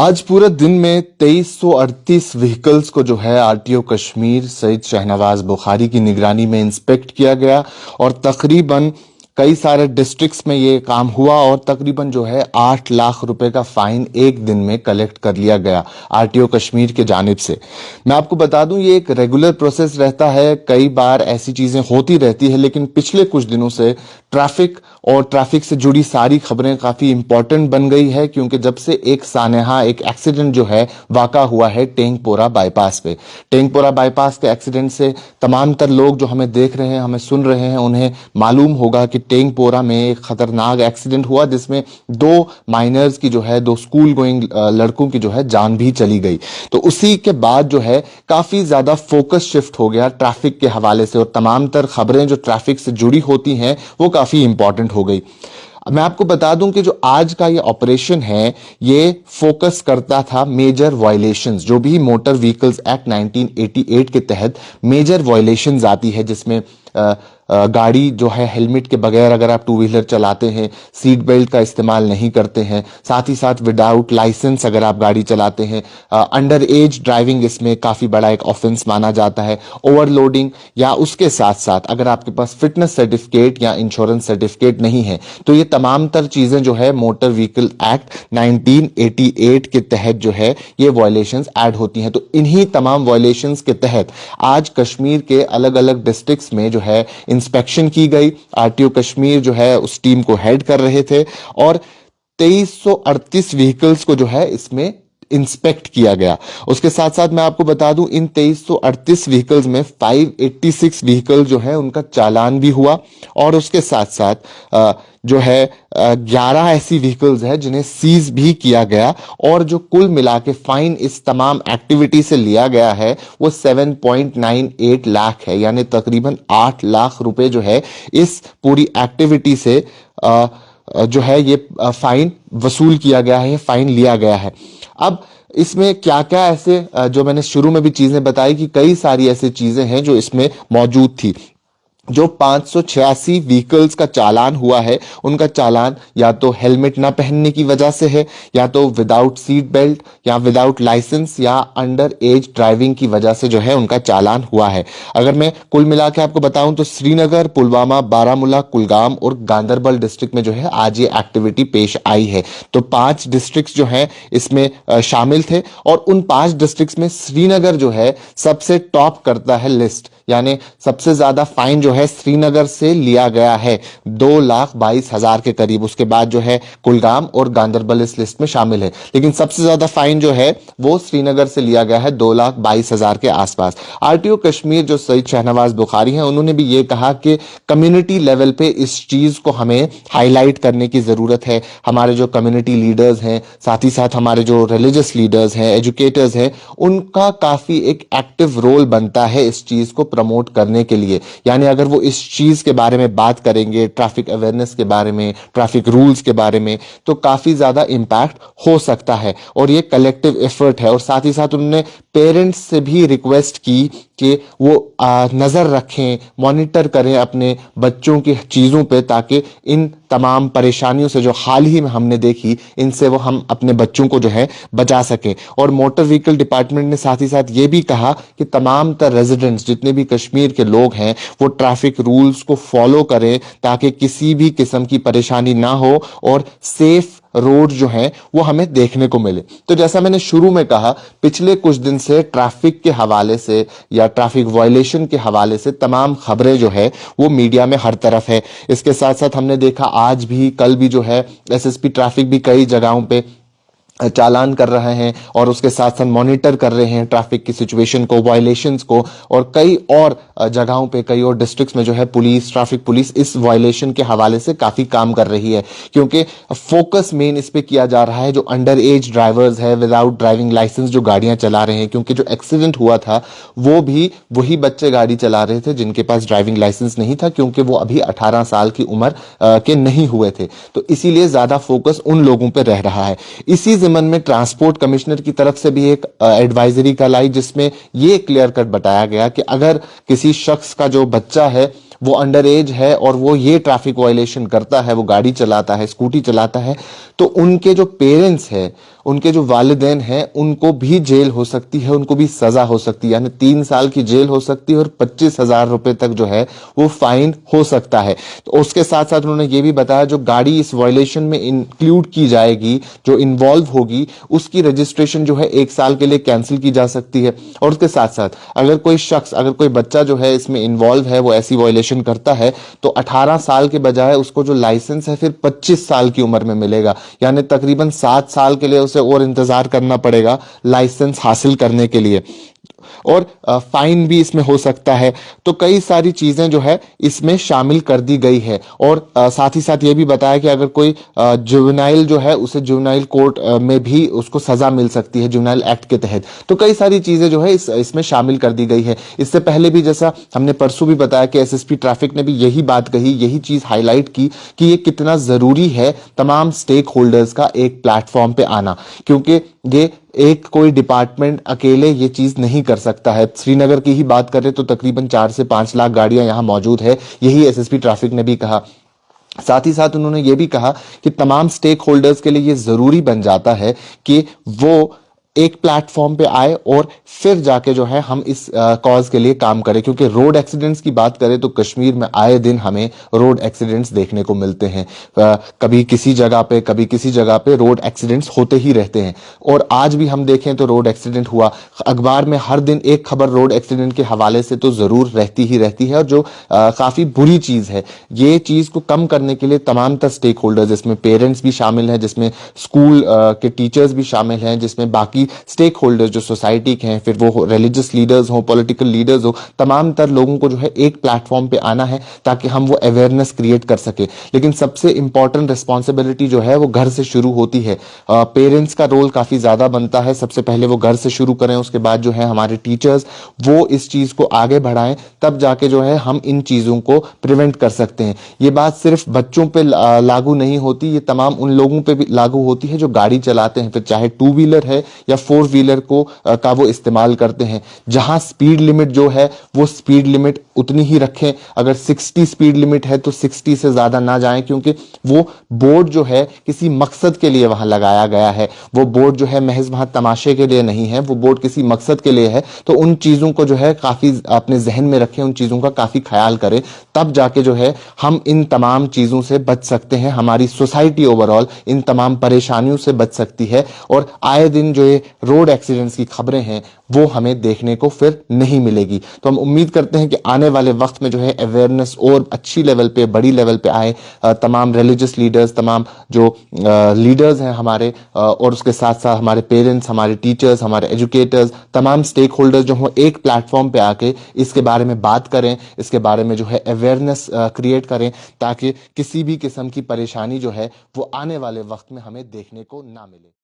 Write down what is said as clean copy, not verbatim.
आज पूरे दिन में 2338 व्हीकल्स को जो है आरटीओ कश्मीर सईद शहनवाज बुखारी की निगरानी में इंस्पेक्ट किया गया और तकरीबन कई सारे डिस्ट्रिक्ट्स में ये काम हुआ और तकरीबन जो है 8 लाख रुपए का फाइन एक दिन में कलेक्ट कर लिया गया आरटीओ कश्मीर के जानिब से। मैं आपको बता दूं ये एक रेगुलर प्रोसेस रहता है, कई बार ऐसी चीजें होती रहती है, लेकिन पिछले कुछ दिनों से ट्रैफिक और ट्रैफिक से जुड़ी सारी खबरें काफी इंपॉर्टेंट बन गई है, क्योंकि जब से एक सानेहा एक एक्सीडेंट जो है वाक़ा हुआ है टेंगपोरा बाईपास पे। टेंगपोरा बाईपास के एक्सीडेंट से तमाम तर लोग जो हमें देख रहे हैं, हमें सुन रहे हैं, उन्हें मालूम होगा कि टेंगपोरा में एक खतरनाक एक्सीडेंट हुआ जिसमें 2 माइनर्स की जो है 2 स्कूल गोइंग लड़कों की जो है जान भी चली गई। तो उसी के बाद जो है काफी ज्यादा फोकस शिफ्ट हो गया ट्रैफिक के हवाले से और तमाम तर खबरें जो ट्रैफिक से जुड़ी होती हैं वो काफी इंपॉर्टेंट हो गई। मैं आपको बता दूं कि जो आज का ये ऑपरेशन है ये फोकस करता था मेजर वायलेशंस, जो भी मोटर व्हीकल्स एक्ट 1988 के तहत मेजर वायलेशंस आती है, जिसमें गाड़ी जो है हेलमेट के बगैर अगर आप टू व्हीलर चलाते हैं, सीट बेल्ट का इस्तेमाल नहीं करते हैं, साथ ही साथ विदाउट लाइसेंस अगर आप गाड़ी चलाते हैं, अंडर एज ड्राइविंग इसमें काफ़ी बड़ा एक ऑफेंस माना जाता है, ओवरलोडिंग, या उसके साथ साथ अगर आपके पास फिटनेस सर्टिफिकेट या इंश्योरेंस सर्टिफिकेट नहीं है, तो ये तमाम तर चीज़ें जो है मोटर व्हीकल एक्ट 1988 के तहत जो है ये वायलेशंस ऐड होती हैं। तो इन्हीं तमाम वायलेशंस के तहत आज कश्मीर के अलग अलग डिस्ट्रिक्ट्स में जो है इंस्पेक्शन की गई। आरटीओ कश्मीर जो है उस टीम को हेड कर रहे थे और 2338 व्हीकल्स को जो है इसमें इंस्पेक्ट किया गया। उसके साथ साथ मैं आपको बता दूं इन 2338 व्हीकल्स में 586 व्हीकल जो है उनका चालान भी हुआ और उसके साथ साथ जो है 11 ऐसी व्हीकल्स है जिन्हें सीज भी किया गया और जो कुल मिला के फाइन इस तमाम एक्टिविटी से लिया गया है वो 7.98 लाख है, यानी तकरीबन 8 लाख रुपए जो है इस पूरी एक्टिविटी से जो है ये फाइन वसूल किया गया है, फाइन लिया गया है। अब इसमें क्या क्या ऐसे जो मैंने शुरू में भी चीजें बताई कि कई सारी ऐसी चीजें हैं जो इसमें मौजूद थी। जो 586 व्हीकल्स का चालान हुआ है उनका चालान या तो हेलमेट ना पहनने की वजह से है, या तो विदाउट सीट बेल्ट, या विदाउट लाइसेंस, या अंडर एज ड्राइविंग की वजह से जो है उनका चालान हुआ है। अगर मैं कुल मिला के आपको बताऊं तो श्रीनगर, पुलवामा, बारामूला, कुलगाम और गांदरबल डिस्ट्रिक्ट में जो है आज ये एक्टिविटी पेश आई है। तो 5 डिस्ट्रिक्ट जो है इसमें शामिल थे और उन 5 डिस्ट्रिक्ट में श्रीनगर जो है सबसे टॉप करता है लिस्ट, यानी सबसे ज्यादा फाइन जो है श्रीनगर से लिया गया है 2,22,000 के करीब। उसके बाद जो है कुलगाम और गांदरबल इस लिस्ट में शामिल है, लेकिन सबसे ज्यादा फाइन जो है वो श्रीनगर से लिया गया है 2,22,000 के आसपास। आरटीओ कश्मीर जो सईद शहनवाज बुखारी हैं उन्होंने भी ये कहा कि कम्युनिटी लेवल पे इस चीज को हमें हाईलाइट करने की जरूरत है। हमारे जो कम्युनिटी लीडर्स हैं, साथ ही साथ हमारे जो रिलीजियस लीडर्स हैं, एजुकेटर्स हैं, उनका काफी एक एक्टिव रोल बनता है इस चीज को प्रमोट करने के लिए। यानी अगर वो इस चीज के बारे में बात करेंगे, ट्रैफिक अवेयरनेस के बारे में, ट्रैफिक रूल्स के बारे में, तो काफी ज्यादा इंपैक्ट हो सकता है और ये कलेक्टिव एफर्ट है। और साथ ही साथ उन्होंने पेरेंट्स से भी रिक्वेस्ट की कि वो नजर रखें, मॉनिटर करें अपने बच्चों की चीजों पे, ताकि इन तमाम परेशानियों से जो हाल ही में हमने देखी इनसे वो हम अपने बच्चों को जो है बचा सकें। और मोटर व्हीकल डिपार्टमेंट ने साथ ही साथ ये भी कहा कि तमाम तर रेजिडेंट्स जितने भी कश्मीर के लोग हैं वो ट्रैफिक रूल्स को फॉलो करें ताकि किसी भी किस्म की परेशानी ना हो और सेफ रोड जो है वो हमें देखने को मिले। तो जैसा मैंने शुरू में कहा, पिछले कुछ दिन से ट्रैफिक के हवाले से या ट्रैफिक वायलेशन के हवाले से तमाम खबरें जो है वो मीडिया में हर तरफ है। इसके साथ साथ हमने देखा आज भी, कल भी जो है एसएसपी ट्रैफिक भी कई जगहों पे चालान कर रहे हैं और उसके साथ साथ मॉनिटर कर रहे हैं ट्रैफिक की सिचुएशन को, वायलेशंस को। और कई और जगहों पे, कई और डिस्ट्रिक्ट्स में जो है पुलिस, ट्रैफिक पुलिस इस वायलेशन के हवाले से काफी काम कर रही है, क्योंकि फोकस मेन इस पे किया जा रहा है जो अंडर एज ड्राइवर्स है, विदाउट ड्राइविंग लाइसेंस जो गाड़ियां चला रहे हैं। क्योंकि जो एक्सीडेंट हुआ था वो भी वही बच्चे गाड़ी चला रहे थे जिनके पास ड्राइविंग लाइसेंस नहीं था, क्योंकि वो अभी 18 साल की उम्र के नहीं हुए थे। तो इसीलिए ज्यादा फोकस उन लोगों पर रह रहा है। इसी मन में ट्रांसपोर्ट कमिश्नर की तरफ से भी एक एडवाइजरी कल आई जिसमें यह क्लियर कट बताया गया कि अगर किसी शख्स का जो बच्चा है वो अंडर एज है और वो ये ट्रैफिक वायलेशन करता है, वो गाड़ी चलाता है, स्कूटी चलाता है, तो उनके जो पेरेंट्स हैं, उनके जो वालिदैन हैं, उनको भी जेल हो सकती है, उनको भी सजा हो सकती है, यानी 3 साल की जेल हो सकती है और 25,000 रुपए तक जो है वो फाइन हो सकता है। तो उसके साथ साथ उन्होंने ये भी बताया जो गाड़ी इस वायलेशन में इंक्लूड की जाएगी, जो इन्वॉल्व होगी, उसकी रजिस्ट्रेशन जो है 1 साल के लिए कैंसिल की जा सकती है। और उसके साथ साथ अगर कोई शख्स, अगर कोई बच्चा जो है इसमें इन्वॉल्व है, वो ऐसी वायलेशन करता है, तो 18 साल के बजाय उसको जो लाइसेंस है फिर 25 साल की उम्र में मिलेगा, यानी तकरीबन 7 साल के लिए उसे और इंतजार करना पड़ेगा लाइसेंस हासिल करने के लिए। और फाइन भी इसमें हो सकता है। तो कई सारी चीजें जो है इसमें शामिल कर दी गई है। और साथ ही साथ ये भी बताया कि अगर कोई जुवेनाइल जो है उसे जुवेनाइल कोर्ट में भी उसको सजा मिल सकती है जुवेनाइल एक्ट के तहत। तो कई सारी चीजें जो है इसमें शामिल कर दी गई है। इससे पहले भी जैसा हमने परसों भी बताया कि एसएसपी ट्रैफिक ने भी यही बात कही, यही चीज हाईलाइट की कि ये कितना जरूरी है तमाम स्टेक होल्डर्स का एक प्लेटफॉर्म पे आना, क्योंकि ये एक कोई डिपार्टमेंट अकेले ये चीज नहीं कर सकता है। श्रीनगर की ही बात करें तो तकरीबन 4 से 5 लाख गाड़ियां यहां मौजूद है, यही एसएसपी ट्रैफिक ने भी कहा। साथ ही साथ उन्होंने ये भी कहा कि तमाम स्टेक होल्डर्स के लिए ये जरूरी बन जाता है कि वो एक प्लेटफॉर्म पे आए और फिर जाके जो है हम इस कॉज के लिए काम करें, क्योंकि रोड एक्सीडेंट्स की बात करें तो कश्मीर में आए दिन हमें रोड एक्सीडेंट्स देखने को मिलते हैं। कभी किसी जगह पे, कभी किसी जगह पे रोड एक्सीडेंट्स होते ही रहते हैं। और आज भी हम देखें तो रोड एक्सीडेंट हुआ, अखबार में हर दिन एक खबर रोड एक्सीडेंट के हवाले से तो जरूर रहती ही रहती है, और जो काफी बुरी चीज है। ये चीज को कम करने के लिए तमाम तर स्टेक होल्डर्स, जिसमें पेरेंट्स भी शामिल हैं, जिसमें स्कूल के टीचर्स भी शामिल हैं, जिसमें बाकी स्टेक होल्डर्स जो सोसाइटी के हैं, फिर वो रिलीजियस लीडर्स हो, पॉलिटिकल लीडर्स हो, तमाम तर लोगों को जो है एक प्लेटफॉर्म पे आना है ताकि हम वो अवेयरनेस क्रिएट कर सके। लेकिन सबसे इंपॉर्टेंट रिस्पॉन्सिबिलिटी जो है वो घर से शुरू होती है। पेरेंट्स का रोल काफी ज्यादा बनता है, सबसे पहले वो घर से शुरू करें, उसके बाद जो है हमारे टीचर्स वो इस चीज को आगे बढ़ाएं, तब जाके जो है हम इन चीजों को प्रिवेंट कर सकते हैं। ये बात सिर्फ बच्चों पे लागू नहीं होती, ये तमाम उन लोगों पे भी लागू होती है जो गाड़ी चलाते हैं, फिर चाहे टू व्हीलर है या फोर व्हीलर को का वो इस्तेमाल करते हैं। जहां स्पीड लिमिट जो है वो स्पीड लिमिट उतनी ही रखें, अगर 60 स्पीड लिमिट है तो 60 से ज्यादा ना जाएं, क्योंकि वो बोर्ड जो है किसी मकसद के लिए वहां लगाया गया है। वो बोर्ड जो है महज वहां तमाशे के लिए नहीं है, वो बोर्ड किसी मकसद के लिए है। तो उन चीजों को जो है काफी अपने जहन में रखें, उन चीजों का काफी ख्याल करें, तब जाके जो है हम इन तमाम चीजों से बच सकते हैं। हमारी सोसाइटी ओवरऑल इन तमाम परेशानियों से बच सकती है। और आए दिन जो ये रोड एक्सीडेंट्स की खबरें हैं वो हमें देखने को फिर नहीं मिलेगी। तो हम उम्मीद करते हैं कि आने वाले वक्त में जो है अवेयरनेस और अच्छी लेवल पे, बड़ी लेवल पे आए। तमाम रिलीजियस लीडर्स, तमाम जो लीडर्स हैं हमारे, और उसके साथ साथ हमारे पेरेंट्स, हमारे टीचर्स, हमारे एजुकेटर्स, तमाम स्टेक होल्डर्स जो हो एक प्लेटफॉर्म पे आके इसके बारे में बात करें, इसके बारे में जो है अवेयरनेस क्रिएट करें, ताकि किसी भी किस्म की परेशानी जो है वो आने वाले वक्त में हमें देखने को ना मिले।